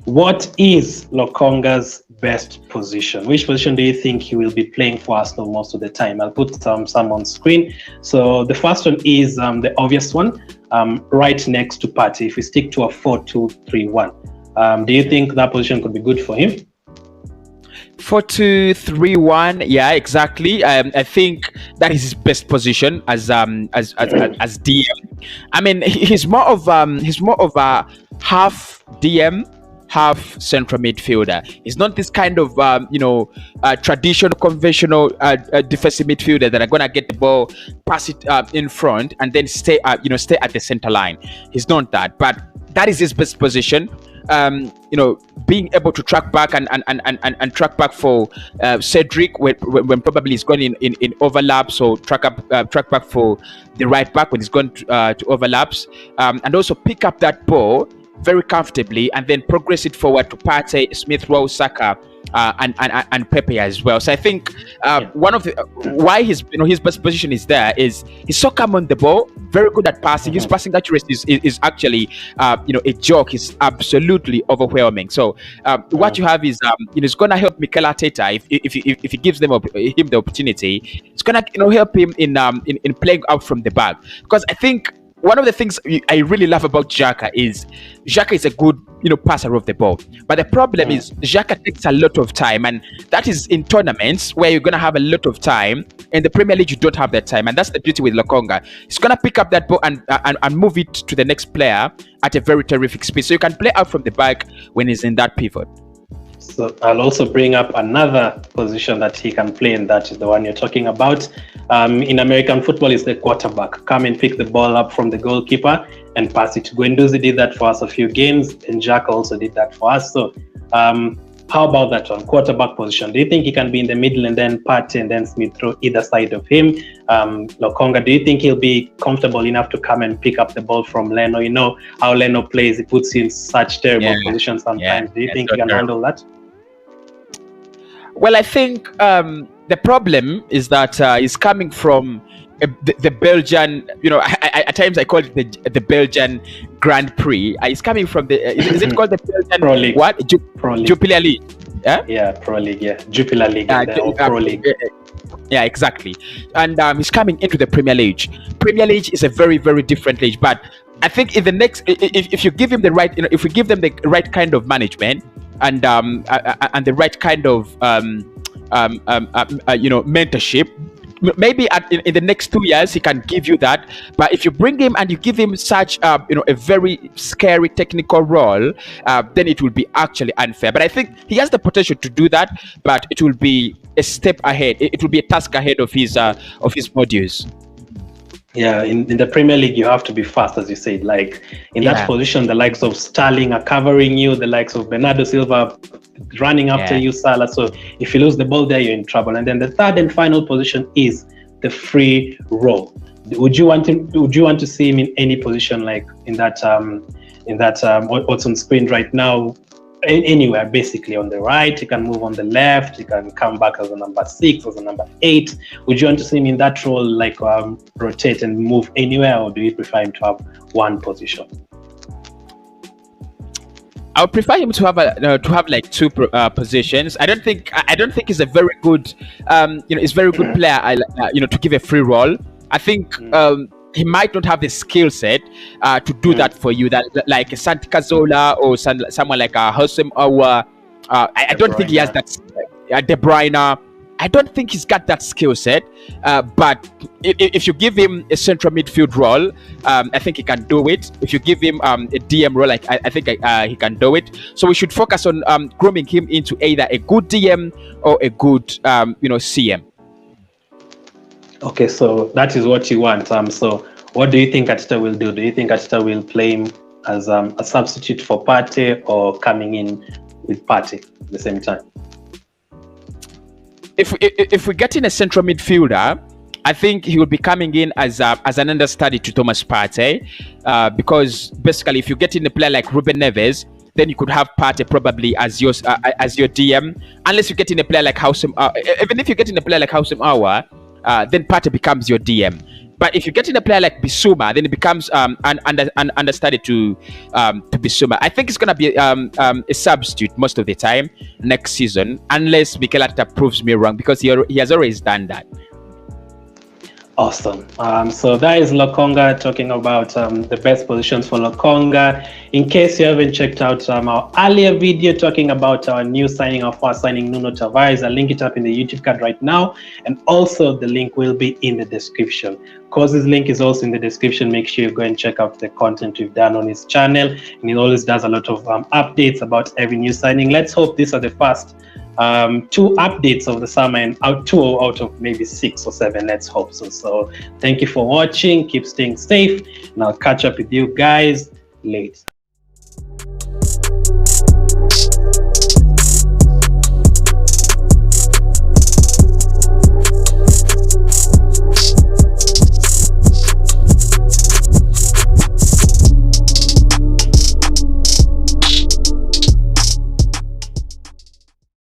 What is Lokonga's best position? Which position do you think he will be playing for Arsenal most of the time? I'll put some on screen. So the first one is the obvious one, right next to Partey. If we stick to a 4-2-3-1, do you think that position could be good for him? 4-2-3-1, yeah, exactly. I think that is his best position as DM. I mean, he's more of a half DM, half central midfielder. He's not this kind of traditional, conventional defensive midfielder that are gonna get the ball, pass it in front, and then stay at the center line. He's not that, but that is his best position. Being able to track back and track back for Cedric when probably he's gone in overlaps, or track back for the right back when he's gone to overlaps, and also pick up that ball very comfortably and then progress it forward to Partey, Smith Rowe, Saka, and Pepe as well. So I think one of the why his best position is there is he's so calm on the ball, very good at passing. His passing accuracy is actually a joke. It's absolutely overwhelming. So what you have is it's gonna help Mikel Arteta if he gives him the opportunity. It's gonna help him in playing out from the back, because I think one of the things I really love about Xhaka is a good passer of the ball, but the problem is Xhaka takes a lot of time, and that is in tournaments where you're gonna have a lot of time. In the Premier League, you don't have that time, and that's the beauty with Lokonga. He's gonna pick up that ball and move it to the next player at a very terrific speed, so you can play out from the back when he's in that pivot. So I'll also bring up another position that he can play, and that is the one you're talking about. In American football, it's the quarterback. Come and pick the ball up from the goalkeeper and pass it. Guendouzi did that for us a few games, and Xhaka also did that for us. So how about that one, quarterback position? Do you think he can be in the middle and then Partey and then Smith throw either side of him? Lokonga, do you think he'll be comfortable enough to come and pick up the ball from Leno? You know how Leno plays, he puts you in such terrible positions sometimes. Do you think he can handle that? Well, I think the problem is that he's coming from the Belgian, at times I call it the Belgian Grand Prix. He's coming from the, is it called the Belgian Pro League? What? Pro League. Jupiler League. Yeah? Yeah, Pro League, yeah. Jupiler League, Pro League. Yeah, exactly. And he's coming into the Premier League. Premier League is a very, very different league. But I think in the next, if you give him the right, if we give them the right kind of management and the right kind of mentorship, maybe in the next 2 years he can give you that. But if you bring him and you give him such a very scary technical role, then it will be actually unfair. But I think he has the potential to do that, but it will be a step ahead. It will be a task ahead of his modules. Yeah, in the Premier League, you have to be fast, as you said. Like in that position, the likes of Sterling are covering you, the likes of Bernardo Silva running after you, Salah. So if you lose the ball there, you're in trouble. And then the third and final position is the free role. Would you want to see him in any position like in that what's on screen right now? Anywhere, basically on the right, he can move on the left, he can come back as a number 6, as a number 8. Would you want to see him in that role, like rotate and move anywhere, or do you prefer him to have one position? I would prefer him to have like two positions. I don't think he's a very good he's very good player to give a free role. I think he might not have the skill set to do that for you, that like a Santi Cazorla or someone like a Hosem Aouar. I don't think he has that. De Bruyne, I don't think he's got that skill set. But if you give him a central midfield role, I think he can do it. If you give him a DM role, I think he can do it. So we should focus on grooming him into either a good DM or a good CM. Okay, so that is what you want. So what do you think Arteta will do? Do you think Arteta will play him as a substitute for Partey, or coming in with Partey at the same time? If we get in a central midfielder, I think he will be coming in as an understudy to Thomas Partey, because basically if you get in a player like Ruben Neves, then you could have Partey probably as your DM, unless you get in a player like Hosem. Even if you get in a player like Hosem Aouar, then Partey becomes your DM. But if you get in a player like Bissouma, then it becomes understudy to Bissouma. I think it's going to be a substitute most of the time next season, unless Mikel Arteta proves me wrong, because he has always done that. Awesome. So that is Lokonga talking about the best positions for Lokonga. In case you haven't checked out our earlier video talking about our new signing, our first signing, Nuno Tavares, I'll link it up in the YouTube card right now. And also the link will be in the description. Cause's link is also in the description. Make sure you go and check out the content we've done on his channel. And he always does a lot of updates about every new signing. Let's hope these are the first 2 updates of the summer, and 2 out of maybe 6 or 7. Let's hope so. So thank you for watching. Keep staying safe, and I'll catch up with you guys later.